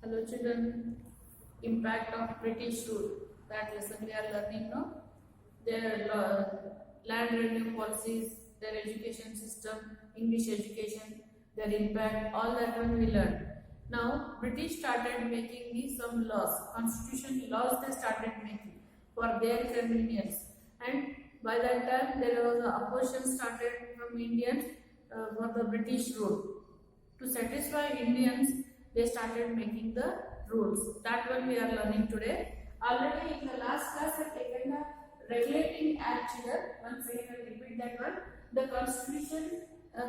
Hello children, impact of British rule. That lesson we are learning now. Their land revenue policies, their education system, English education, their impact, all that one we learned. Now British started making some laws, constitution laws they started making for their convenience. And by that time there was a opposition started from Indians for the British rule. To satisfy Indians, they started making the rules. That one we are learning today. Already in the last class I have taken the regulating act here. Once again I repeat that one. The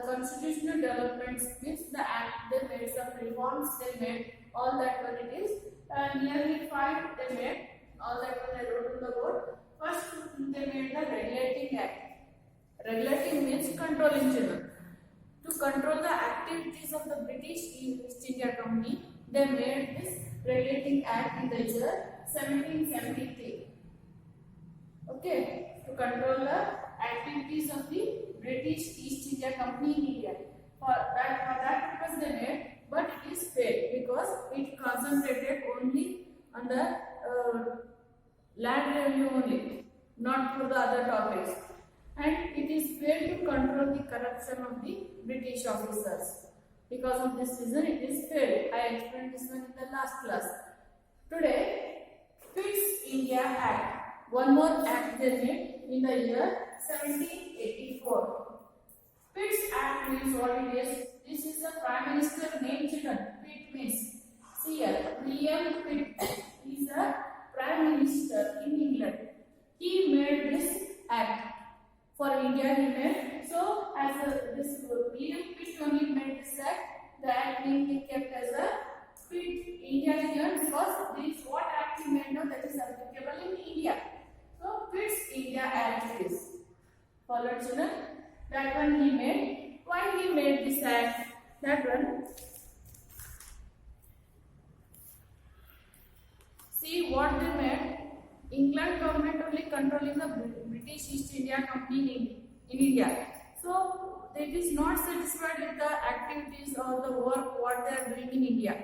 constitutional developments means the act they made, some reforms they made, all that one it is. Nearly 5 they made, all that one I wrote on the board. First they made the regulating act. Regulating means controlling children. To control the activities of the British East India Company, they made this Regulating Act in the year 1773. Okay, to control the activities of the British East India Company in India. For that purpose they made, but it is failed because it concentrated only on the land revenue only, not for the other topics. And it is failed to control the corruption of the British officers. Because of this reason, it is failed. I explained this one in the last class. Today, Pitt's India Act. One more act they made in the year 1784. Pitt's Act means what it is. This is the Prime Minister name children. Pitt means. See here, William Pitt is the Prime Minister in England. He made this act. For India he made. So as this William Pitt only made this act, the act being kept as a Pitt India here because this what act he made now that is applicable in India. So Pitt's India Act is. Follow children. That one he made. Why he made this act? That one. See what they made. England government only controlling the British East India Company in India. So it is not satisfied with the activities or the work what they are doing in India.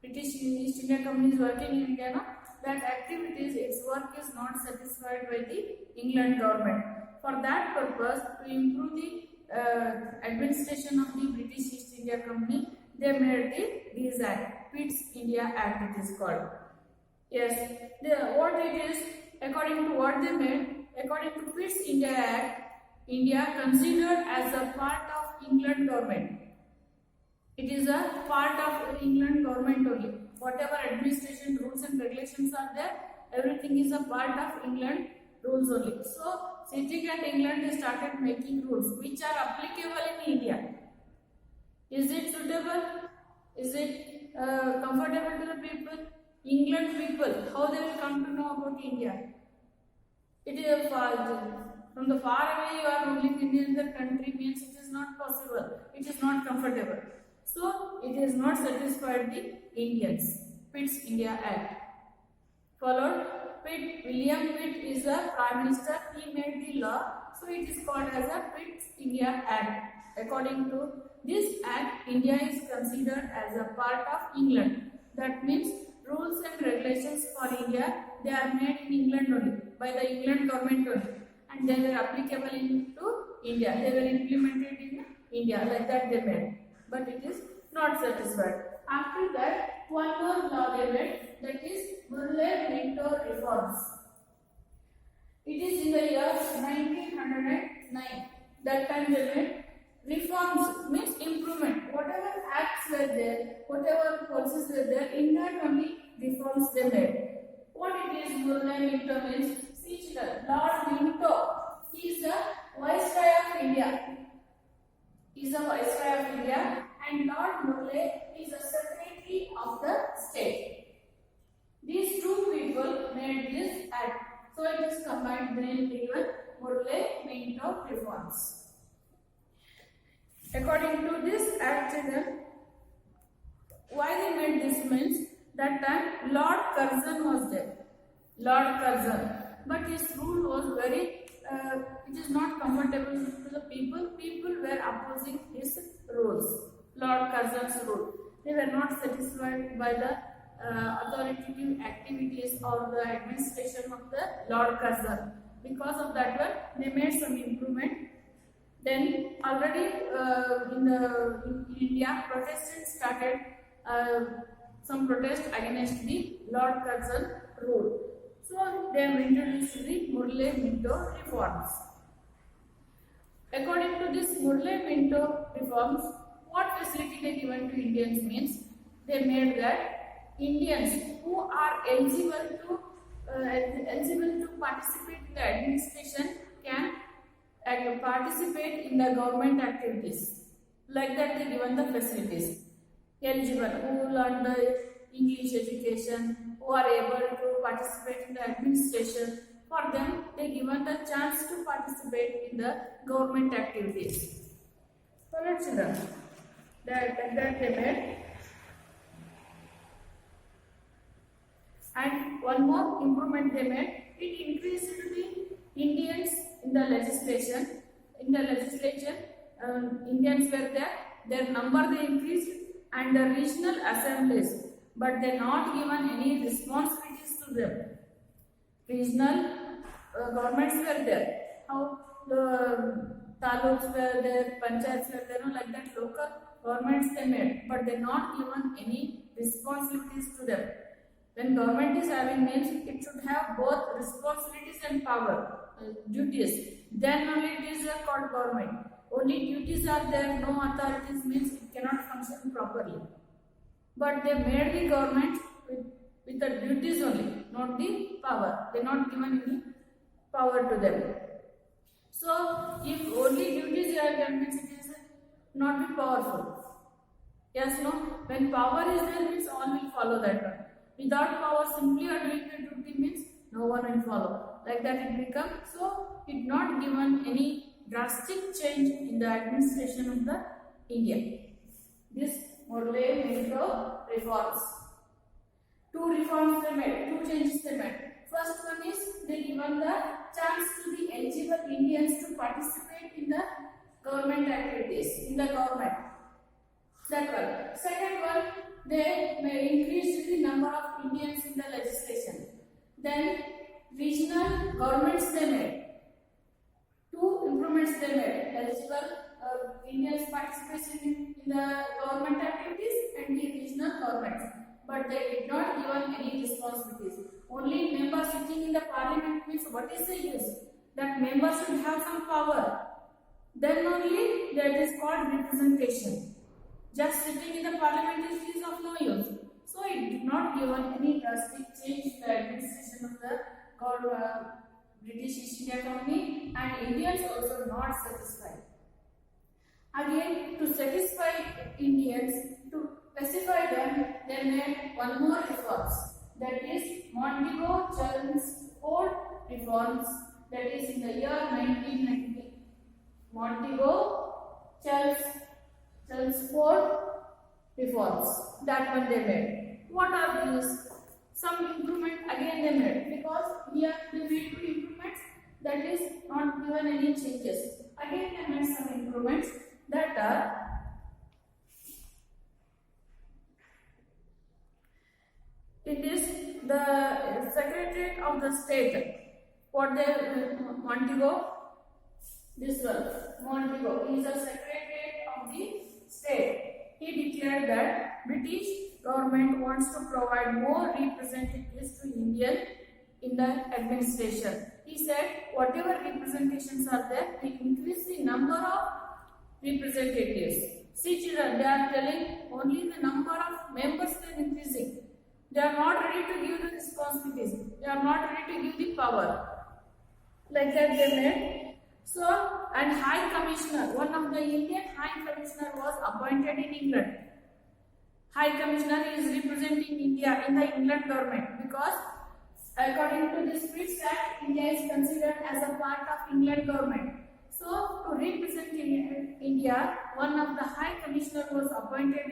British East India Company is working in India. No? That activities, its work is not satisfied by the England government. For that purpose, to improve the administration of the British East India Company, they made this act, Pitt's India Act it is called. Yes, what it is, according to what they made, according to Pitt's India Act, India considered as a part of England government. It is a part of England government only. Whatever administration rules and regulations are there, everything is a part of England rules only. So, sitting at England, they started making rules which are applicable in India. Is it suitable? Is it comfortable to the people? England people, how they will come to know about India? It is a from the far away you are ruling in the country means it is not possible. It is not comfortable. So it is not satisfied the Indians. Pitt's India Act. Followed, Pitt, William Pitt is the Prime Minister. He made the law. So it is called as a Pitt's India Act. According to this act, India is considered as a part of England. That means rules and regulations for India, they are made in England only, by the England government only. And they were applicable into India. They were implemented in India, like that they made. But it is not satisfied. After that, one more law they made, that is Murray-Minto reforms. It is in the year 1909. That time they made reforms means improvement. Whatever acts were there, whatever policies were there, in that only reforms they made. What it is Murray-Minto means? See children, Lord Minto, he is the Viceroy of India. He is the Viceroy of India, and Lord Murray is the Secretary of the State. These two people made this act. So it is combined the name given Murray-Minto reforms. According to this act, why they made this means that time Lord Curzon was there. Lord Curzon. But his rule was very, it is not comfortable to the people. People were opposing his rules. Lord Curzon's rule. they were not satisfied by the authoritative activities or the administration of the Lord Curzon. Because of that one, they made some improvement. Then already in India, Protestants started some protest against the Lord Curzon rule. So they have introduced the Murray-Minto reforms. According to this Murray-Minto reforms, what facility they given to Indians means they made that Indians who are eligible to participate in the administration can participate in the government activities. Like that, they given the facilities. Eligible, who learn the English education, who are able to participate in the administration. For them, they given the chance to participate in the government activities. So let's learn that they made. And one more improvement they made, it increased the Indians in the legislation. In the legislation, Indians were there, their number they increased, and the regional assemblies, but they not given any responsibilities to them. Regional governments were there. How the taluks were there, panchayats were there, like that local governments they made, but they not given any responsibilities to them. When government is having names, it should have both responsibilities and power, duties. Then only it is called government. Only duties are there, no authorities means it cannot function properly. But they made the government with the duties only, not the power. They not given any power to them. So if only duties are there means it is not be powerful. Yes, no? When power is there means all will follow that one. Without power, simply doing the duty means no one will follow. Like that it becomes. So it not given any drastic change in the administration of the India. This Murray-Minto reforms. Two reforms they made, two changes they made. First one is they given the chance to the eligible Indians to participate in the government activities, in the government. That one. Second one, they may increase the number of Indians in the legislation. Then regional governments they made. Two improvements they made. Eligible Indians participation in the government activities and the regional governments. But they did not given any responsibilities. Only members sitting in the parliament means what is the use? That members should have some power. Then only that is called representation. Just sitting in the parliament is of no use. So it did not given any drastic change in the administration of the British East India Company, and Indians also not satisfied. Again, to satisfy Indians, to pacify them, they made one more reforms. That is Montagu-Chelmsford reforms. That is in the year 1990. Montagu-Chelmsford reforms. That one they made. What are these? Some improvement again they made, because here they made two improvements, that is not given any changes. Again they made some improvements that are it is the Secretariat of the State. What they Montagu, this one Montagu is the Secretariat of the State. He declared that British government wants to provide more representatives to Indian in the administration. He said whatever representations are there, they increase the number of representatives. See children, they are telling only the number of members they are increasing. They are not ready to give the responsibilities. They are not ready to give the power. Like that they made. So, and High Commissioner, one of the Indian High Commissioner was appointed in England. High Commissioner is representing India in the England government, because according to this British Act, India is considered as a part of England government. So, to represent India, one of the High Commissioner was appointed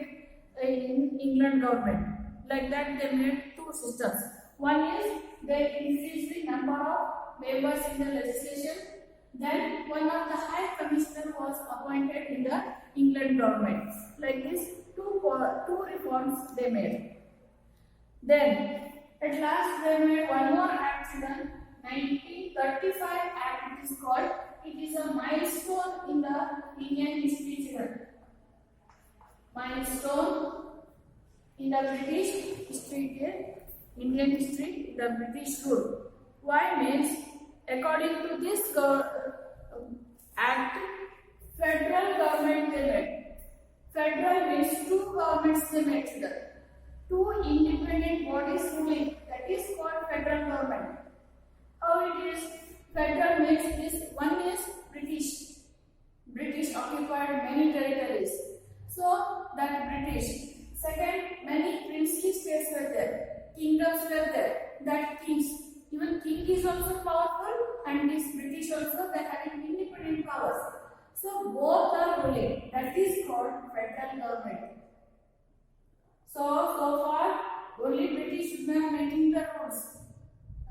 in England government. Like that they made two systems. One is they increased the number of members in the legislation. Then one of the High Commissioner was appointed in the England government. Like this two reforms they made. Then, at last, they made one more act, children. 1935 Act it is called. It is a milestone in the Indian history, children. Milestone in the British history, Indian history, the British rule. Why means, according to this act, federal government they made. Federal means two governments they made, children. Two independent bodies ruling, that is called federal government. How it is? Federal means this one is British. British occupied many territories. So that British. Second, many princely states were there. Kingdoms were there. That kings. Even king is also powerful, and this British also they having independent powers. So both are ruling. That is called federal government. So far, only British were making the rules,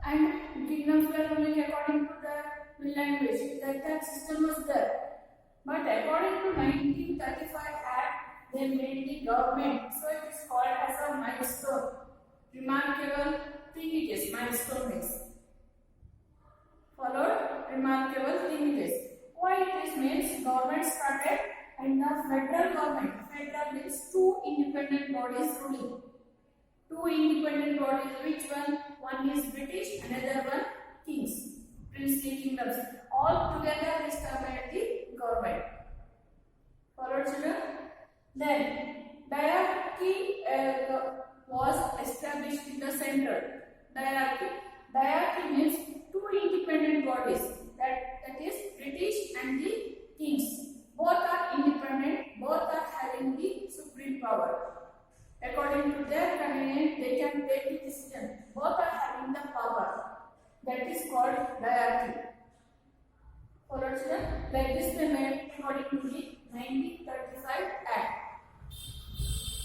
and kingdoms were ruling according to the language. That system was there. But according to 1935 Act, they made the government. So it is called as a milestone. Remarkable thing it is. Milestone is. Followed, remarkable thing it is. Why it is means government started and the federal government. Federal means two independent bodies ruling. Two independent bodies. Which one? One is British, another one kings, princely kingdoms. All together established the government. Followed, children. Then diarchy was established in the center. Diarchy. Diarchy means two independent bodies. That is British and the kings. Both are independent. Both are having the supreme power. According to their convenience, they can take the decision. Both are having the power. That is called diarchy. Followed, children. Like this they made according to the 1935 Act.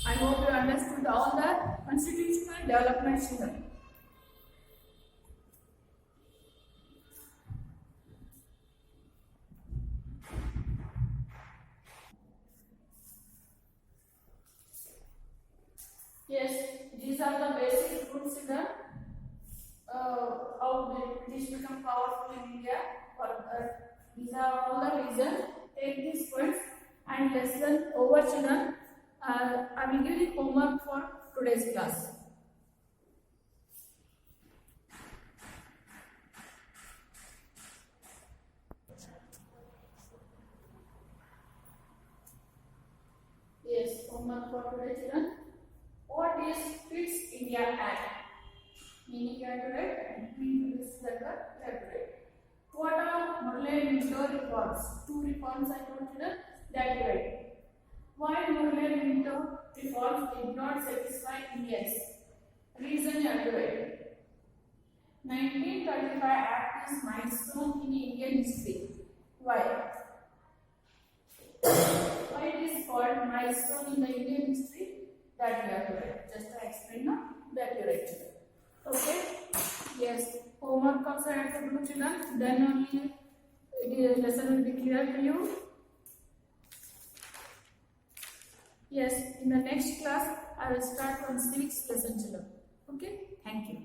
I hope you understood all the constitutional development, children. Yes, these are the basic rules in the how the British become powerful in India. These are all the reasons. Take these points and lesson over, children. I will give you homework for today's class. Yes, homework for today, children. What is Fits India Act? Meaning you have to write, and meaning this letter you have to write. What are Murray-Minto reforms? Two reforms I told you that you write. Why Murray-Minto reforms did not satisfy Indians? Reason you have to write. 1935 Act is milestone in Indian history. Why? Why it is called milestone in the Indian history? That you have to write. Just I explain now. That you write. Okay? Yes. Homework also I have to do, children. Then only the lesson will be clear to you. Yes. In the next class, I will start from civics lesson, children. Okay? Thank you.